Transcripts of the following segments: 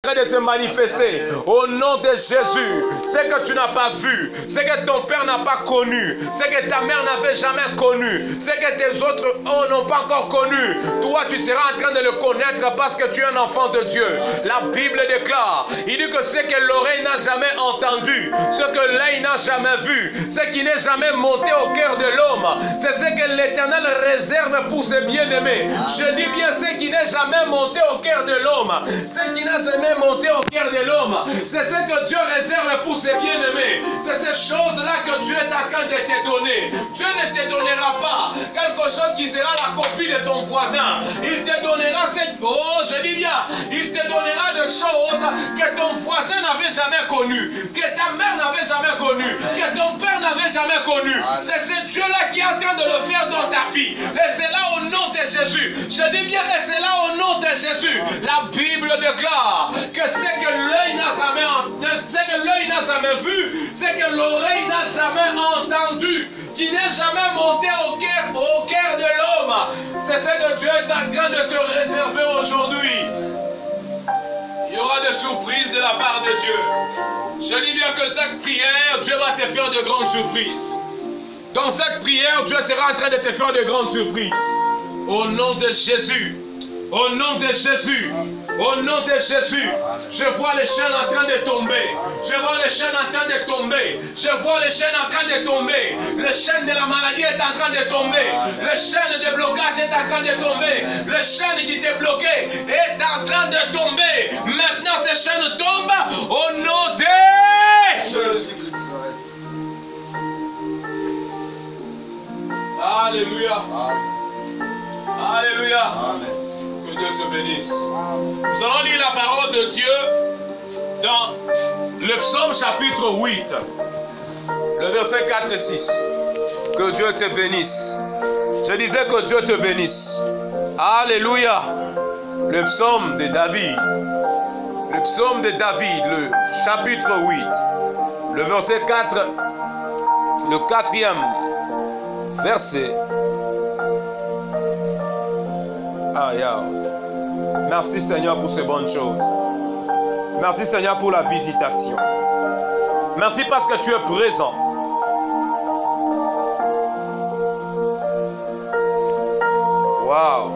de se manifester au nom de Jésus. Ce que tu n'as pas vu, ce que ton père n'a pas connu, ce que ta mère n'avait jamais connu, ce que tes autres n'ont pas encore connu, toi tu seras en train de le connaître parce que tu es un enfant de Dieu. La Bible déclare, il dit que ce que l'oreille n'a jamais entendu, ce que l'œil n'a jamais vu, ce qui n'est jamais monté au cœur de l'homme, c'est ce que l'Éternel réserve pour ses bien-aimés. Je dis bien ce qui n'est jamais monté au cœur de l'homme, ce qui n'a jamais monté au cœur de l'homme, c'est ce que Dieu réserve pour ses bien-aimés. C'est ces choses-là que Dieu est en train de te donner. Dieu ne te donnera pas quelque chose qui sera la copie de ton voisin. Il te donnera cette... Oh, je dis bien, il te donnera des choses que ton voisin n'avait jamais connues, que ta mère n'avait jamais connues, que ton père n'avait jamais connues. C'est ce Dieu-là qui est en train de le faire dans ta vie. Et c'est là au nom de Jésus. Je dis bien, et c'est là au nom de Jésus. La Bible déclare que ce que l'œil n'a jamais vu, ce que l'oreille n'a jamais entendu, qui n'est jamais monté au cœur de l'homme, c'est ce que Dieu est en train de te réserver aujourd'hui. Il y aura des surprises de la part de Dieu. Je dis bien que chaque prière, Dieu va te faire de grandes surprises. Dans cette prière, Dieu sera en train de te faire de grandes surprises. Au nom de Jésus. Au nom de Jésus. Au nom de Jésus, je vois les chaînes en train de tomber. Je vois les chaînes en train de tomber. Je vois les chaînes en train de tomber. Les chaînes de la maladie est en train de tomber. Les chaînes de blocage est en train de tomber. Les chaînes qui t'ont bloqué est en train de tomber. Maintenant, ces chaînes tombent au nom de Jésus. Alléluia. Alléluia. Amen. Que Dieu te bénisse. Nous allons lire la parole de Dieu dans le psaume chapitre 8, le verset 4 et 6. Que Dieu te bénisse. Je disais que Dieu te bénisse. Alléluia. Le psaume de David. Le psaume de David, le chapitre 8, le verset 4, le 4e verset. Merci Seigneur pour ces bonnes choses. Merci Seigneur pour la visitation. Merci parce que tu es présent. Wow.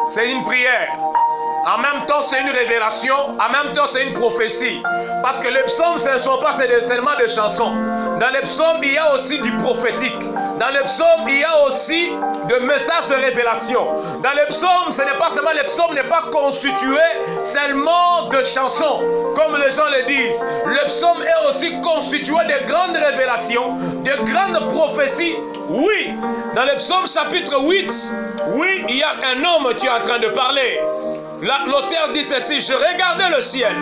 C'est une prière. En même temps, c'est une révélation. En même temps, c'est une prophétie. Parce que les psaumes, ce ne sont pas seulement des chansons. Dans les psaumes, il y a aussi du prophétique. Dans les psaumes, il y a aussi des messages de révélation. Dans les psaumes, ce n'est pas seulement les psaumes, n'est pas constitué seulement de chansons, comme les gens le disent. Le psaume est aussi constitué de grandes révélations, de grandes prophéties. Oui, dans le psaume chapitre 8, oui, il y a un homme qui est en train de parler. L'auteur dit ceci: je regardais le ciel.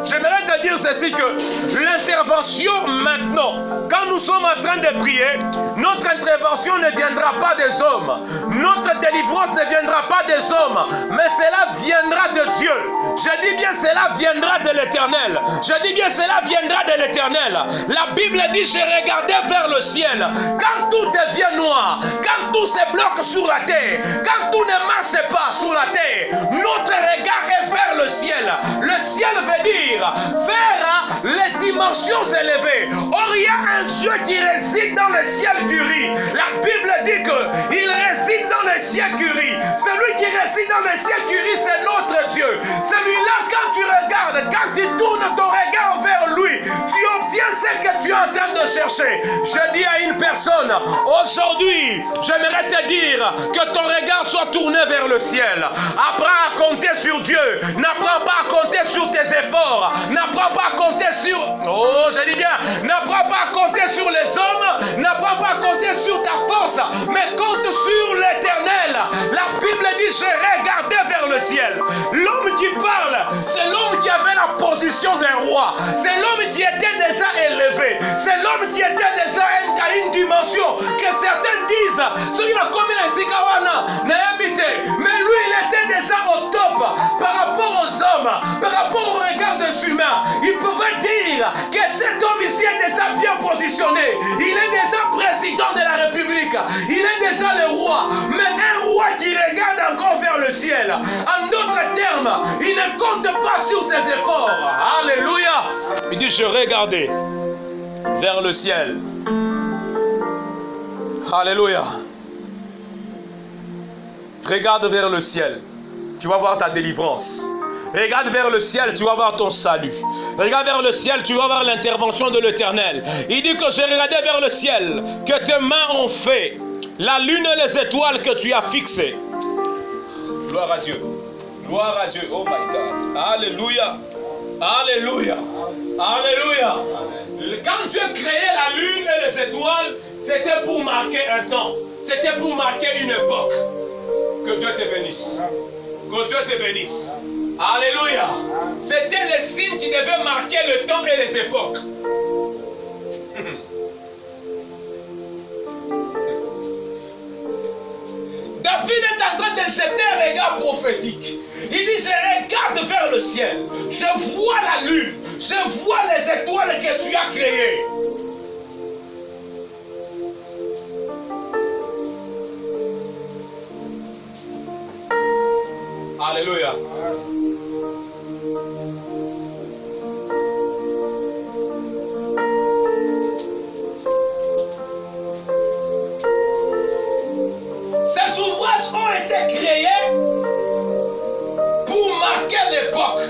J'aimerais te dire ceci, que l'intervention maintenant, quand nous sommes en train de prier, notre intervention ne viendra pas des hommes. Notre délivrance ne viendra pas des hommes, mais cela viendra de Dieu. Je dis bien cela viendra de l'Éternel. Je dis bien cela viendra de l'Éternel. La Bible dit: j'ai regardé vers le ciel. Quand tout devient noir, quand tout se bloque sur la terre, quand tout ne marche pas sur la terre, notre regard est vers le ciel. Le ciel veut dire vers les dimensions élevées. Or, il y a un Dieu qui réside dans le ciel du riz. La Bible dit qu'il réside dans le ciel du riz. Celui qui réside dans le ciel du riz, c'est notre Dieu. Celui-là, quand tu regardes, quand tu tournes ton regard vers lui, tu obtiens ce que tu es en train de chercher. Je dis à une personne, aujourd'hui, j'aimerais te dire que ton regard soit tourné vers le ciel. Apprends à compter sur Dieu. N'apprends pas à compter sur tes efforts. N'apprends pas à compter sur... Oh, je dis bien, n'apprends pas à compter sur les hommes. N'apprends pas à compter sur ta force. Mais compte sur l'Éternel. La Bible dit: j'ai regardé vers le ciel. L'homme qui parle, c'est l'homme qui avait la position d'un roi. C'est l'homme qui était déjà élevé. C'est l'homme qui était déjà à une dimension que certains disent, celui là comme il est Sikawana, n'a habité. Mais lui, il était déjà au top par rapport aux hommes, par rapport au regard des humains. Il pouvait dire que cet homme ici est déjà bien positionné. Il est déjà président de la République. Il En d'autres termes, il ne compte pas sur ses efforts. Alléluia. Il dit, je regardais vers le ciel. Alléluia. Regarde vers le ciel. Tu vas voir ta délivrance. Regarde vers le ciel, tu vas voir ton salut. Regarde vers le ciel, tu vas voir l'intervention de l'Éternel. Il dit que j'ai regardé vers le ciel, que tes mains ont fait la lune et les étoiles que tu as fixées. Gloire à Dieu. Gloire à Dieu. Oh my God. Alléluia. Alléluia. Alléluia. Quand Dieu créait la lune et les étoiles, c'était pour marquer un temps. C'était pour marquer une époque. Que Dieu te bénisse. Que Dieu te bénisse. Alléluia. C'était les signes qui devaient marquer le temps et les époques. David est en train de jeter un regard prophétique. Il dit, je regarde vers le ciel. Je vois la lune. Je vois les étoiles que tu as créées. Alléluia. Ces ouvrages ont été créés pour marquer l'époque,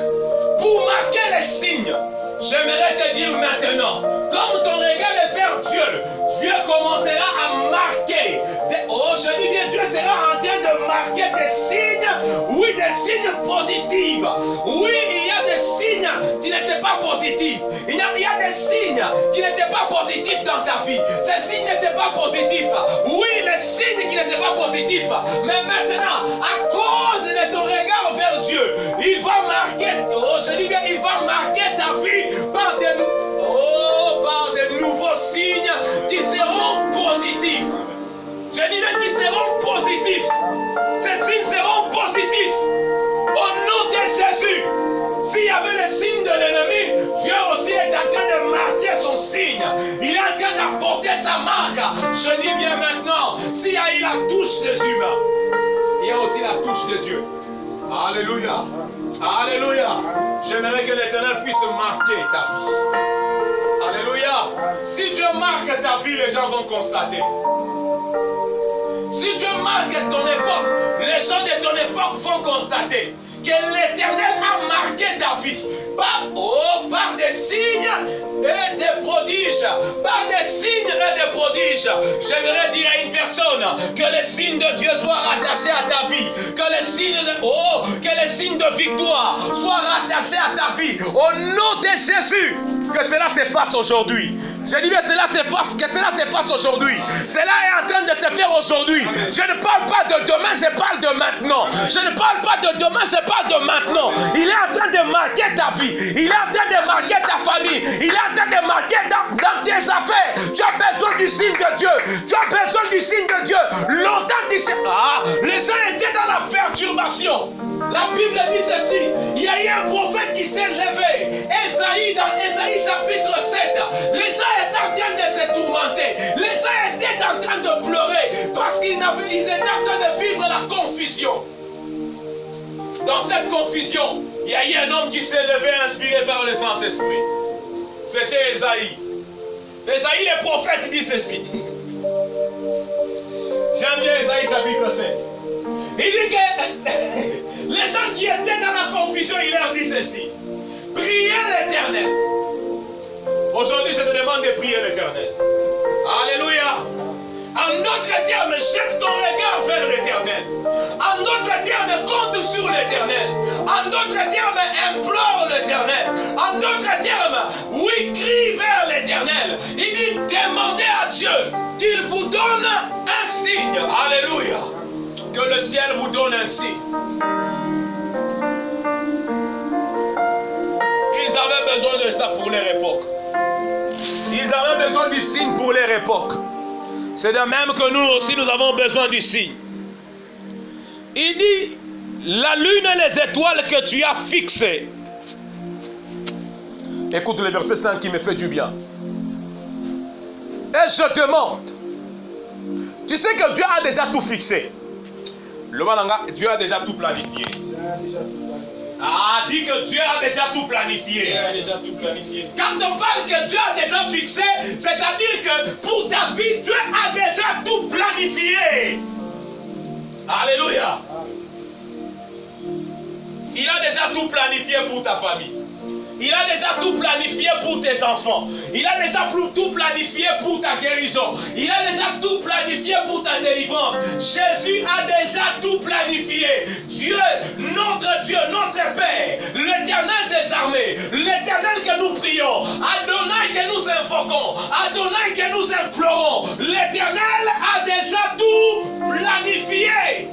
pour marquer les signes. J'aimerais te dire maintenant, comme ton regard est vers Dieu, Dieu commencera à marquer. Oh, je dis bien, Dieu sera en train de marquer des signes, oui, des signes positifs. Oui, il y a des signes qui n'étaient pas positifs. Il y a des signes qui n'étaient pas positifs dans ta vie. Ces signes n'étaient pas positifs. Oui, les signes qui n'étaient pas positifs. Mais maintenant, à cause de ton regard vers Dieu, il va marquer, oh, je dis bien, il va marquer ta vie par de nouveaux signes qui seront positifs. Je dis bien qu'ils seront positifs. Ces signes seront positifs. Au nom de Jésus. S'il y avait le signe de l'ennemi, Dieu aussi est en train de marquer son signe. Il est en train d'apporter sa marque. Je dis bien maintenant, s'il y a eu la touche des humains, il y a aussi la touche de Dieu. Alléluia. Alléluia. J'aimerais que l'Éternel puisse marquer ta vie. Alléluia. Si Dieu marque ta vie, les gens vont constater. Si Dieu marque ton époque, les gens de ton époque vont constater que l'Éternel a marqué ta vie par des signes et des prodiges. Par des signes et des prodiges. J'aimerais dire à une personne que les signes de Dieu soient rattachés à ta vie. Que les signes de victoire soient rattachés à ta vie. Au nom de Jésus, que cela s'efface aujourd'hui. Je dis bien que cela s'efface aujourd'hui. Cela est en train de se faire aujourd'hui. Je ne parle pas de demain, je parle de maintenant. Je ne parle pas de demain, je parle de maintenant. Il est en train de marquer ta vie. Il est en train de marquer ta famille. Il est en train de marquer dans tes affaires. Tu as besoin du signe de Dieu. Tu as besoin du signe de Dieu. Longtemps, les gens étaient dans la perturbation. La Bible dit ceci, il y a eu un prophète qui s'est levé, Esaïe, dans Esaïe chapitre 7, les gens étaient en train de se tourmenter, les gens étaient en train de pleurer, parce qu'ils étaient en train de vivre la confusion. Dans cette confusion, il y a eu un homme qui s'est levé inspiré par le Saint-Esprit. C'était Esaïe. Esaïe le prophète dit ceci. J'aime bien Esaïe chapitre 7. Il dit que les gens qui étaient dans la confusion, il leur dit ceci. Priez l'Éternel. Aujourd'hui, je te demande de prier l'Éternel. Alléluia. En d'autres termes, jette ton regard vers l'Éternel. En d'autres termes, compte sur l'Éternel. En d'autres termes, implore l'Éternel. En d'autres termes, oui, crie vers l'Éternel. Il dit, demandez à Dieu qu'il vous donne un signe. Alléluia. Que le ciel vous donne un signe. Ils avaient besoin de ça pour leur époque. Ils avaient besoin du signe pour leur époque. C'est de même que nous aussi, nous avons besoin du signe. Il dit, la lune et les étoiles que tu as fixées. Écoute le verset 5 qui me fait du bien. Et je te demande, tu sais que Dieu a déjà tout fixé. Le Malanga, Dieu a déjà tout planifié. Ah, dis que Dieu a déjà tout planifié. Dieu a déjà tout planifié. Quand on parle que Dieu a déjà fixé, c'est-à-dire que pour ta vie, Dieu a déjà tout planifié. Alléluia. Il a déjà tout planifié pour ta famille. Il a déjà tout planifié pour tes enfants. Il a déjà tout planifié pour ta guérison. Il a déjà tout planifié pour ta délivrance. Jésus a déjà tout planifié. Dieu, notre Père, l'Éternel des armées, l'Éternel que nous prions, Adonai que nous invoquons, Adonai que nous implorons, l'Éternel a déjà tout planifié.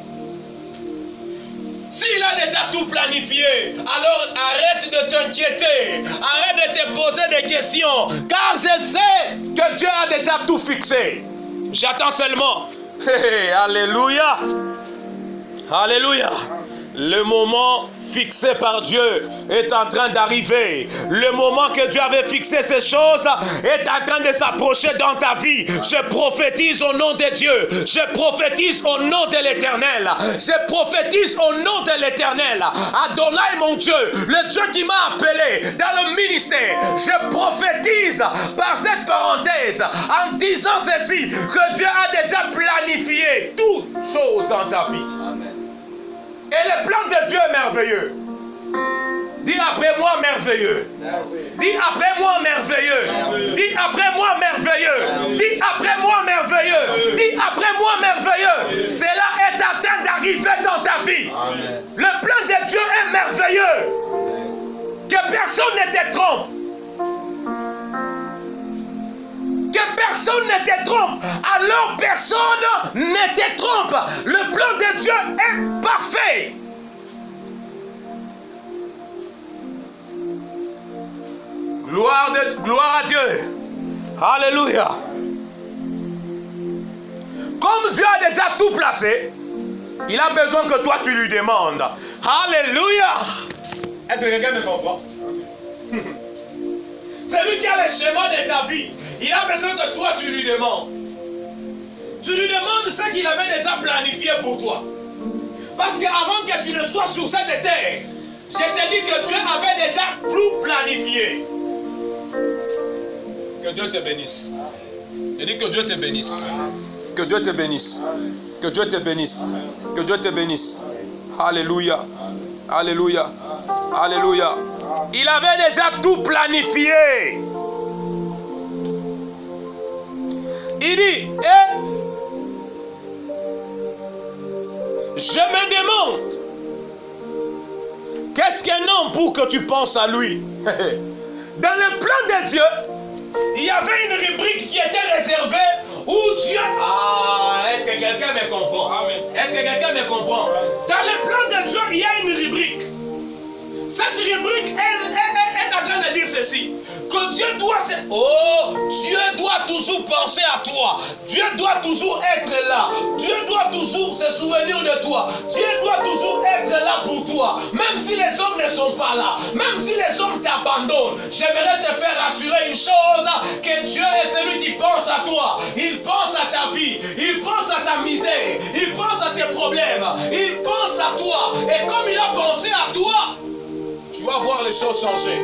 S'il a déjà tout planifié, alors arrête de t'inquiéter, arrête de te poser des questions, car je sais que Dieu a déjà tout fixé. J'attends seulement. Alléluia. Alléluia. Le moment fixé par Dieu est en train d'arriver. Le moment que Dieu avait fixé ces choses est en train de s'approcher dans ta vie. Je prophétise au nom de Dieu. Je prophétise au nom de l'Éternel. Je prophétise au nom de l'Éternel. Adonai mon Dieu, le Dieu qui m'a appelé dans le ministère. Je prophétise par cette parenthèse en disant ceci, que Dieu a déjà planifié toutes choses dans ta vie. Amen. Et le plan de Dieu est merveilleux. Dis après moi merveilleux. Dis après moi merveilleux. Dis après moi merveilleux. Dis après moi merveilleux. Dis après moi merveilleux. Cela est en train d'arriver dans ta vie. Amen. Le plan de Dieu est merveilleux. Que personne ne te trompe. Que personne ne te trompe. Alors personne ne te trompe. Le plan de Dieu est parfait. Gloire à Dieu. Alléluia. Comme Dieu a déjà tout placé, il a besoin que toi tu lui demandes. Alléluia. Est-ce que quelqu'un me comprend? C'est lui qui a le schéma de ta vie. Il a besoin que toi tu lui demandes. Tu lui demandes ce qu'il avait déjà planifié pour toi. Parce qu'avant que tu ne sois sur cette terre, je t'ai dit que Dieu avait déjà tout planifié. Que Dieu te bénisse. Je dis que Dieu te bénisse. Que Dieu te bénisse. Que Dieu te bénisse. Que Dieu te bénisse. Alléluia. Alléluia. Alléluia. Il avait déjà tout planifié. Il dit, je me demande, qu'est-ce qu'un homme pour que tu penses à lui? Dans le plan de Dieu, il y avait une rubrique qui était réservée où Dieu... Ah, est-ce que quelqu'un me comprend? Est-ce que quelqu'un me comprend? Dans le plan de Dieu, il y a une rubrique. Cette rubrique, elle est en train de dire ceci. Que Dieu doit Dieu doit toujours penser à toi. Dieu doit toujours être là. Dieu doit toujours se souvenir de toi. Dieu doit toujours être là pour toi. Même si les hommes ne sont pas là. Même si les hommes t'abandonnent. J'aimerais te faire assurer une chose. Que Dieu est celui qui pense à toi. Il pense à ta vie. Il pense à ta misère. Il pense à tes problèmes. Il pense à toi. Et comme il a pensé à toi, tu vas voir les choses changer.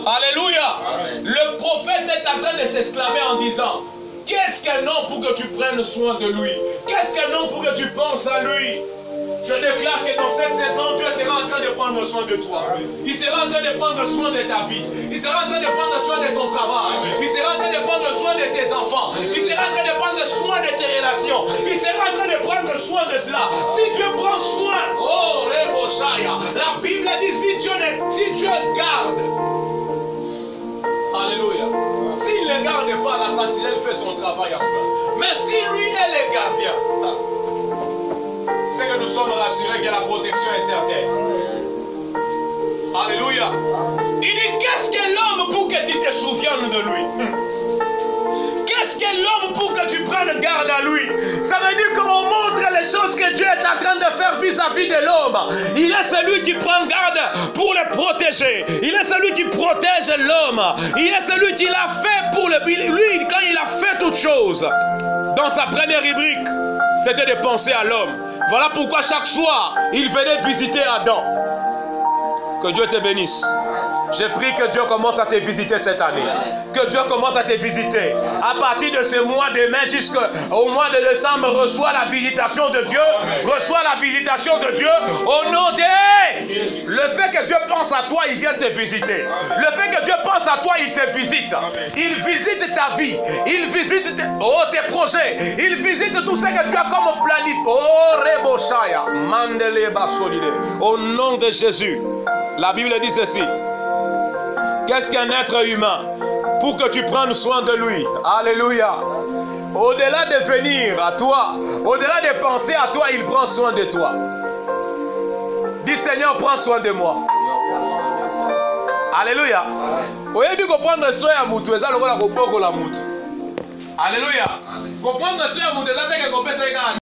Alléluia. Amen. Le prophète est en train de s'exclamer en disant, qu'est-ce qu'un homme pour que tu prennes soin de lui? Qu'est-ce qu'un homme pour que tu penses à lui? Je déclare que dans cette saison, Dieu sera en train de prendre soin de toi. Il sera en train de prendre soin de ta vie. Il sera en train de prendre soin de ton travail. Il sera en train de prendre soin de tes enfants. Il sera en train de prendre soin de tes relations. Il sera en train de prendre soin de cela. Si Dieu prend soin, oh Reboshaya, la Bible dit si Dieu garde. Alléluia. S'il ne garde pas, la sentinelle fait son travail en vain. Mais si lui est le gardien, c'est que nous sommes rassurés que la protection est certaine. Alléluia. Il dit, qu'est-ce que l'homme pour que tu te souviennes de lui? Qu'est-ce que l'homme pour que tu prennes garde à lui? Ça veut dire qu'on montre les choses que Dieu est en train de faire vis-à-vis vie de l'homme. Il est celui qui prend garde pour le protéger. Il est celui qui protège l'homme. Il est celui qui l'a fait pour lui, quand il a fait toute chose. Dans sa première rubrique, c'était de penser à l'homme. Voilà pourquoi chaque soir, il venait visiter Adam. Que Dieu te bénisse. Je prie que Dieu commence à te visiter cette année. Que Dieu commence à te visiter. À partir de ce mois de mai jusqu'au mois de décembre, reçois la visitation de Dieu. Reçois la visitation de Dieu au nom de... Le fait que Dieu pense à toi, il vient te visiter. Le fait que Dieu pense à toi, il te visite. Il visite ta vie. Il visite tes projets. Il visite tout ce que tu as comme planifié. Oh, Reboshaya. Mandeleba solide. Au nom de Jésus. La Bible dit ceci. Qu'est-ce qu'un être humain? Pour que tu prennes soin de lui. Alléluia. Au-delà de venir à toi, au-delà de penser à toi, il prend soin de toi. Dis Seigneur, prends soin de moi. Alléluia. Oyebi comprendre soin à mutu, eza lokola koboko la mutu. Alléluia. Comprendre soin à mutu, eza teke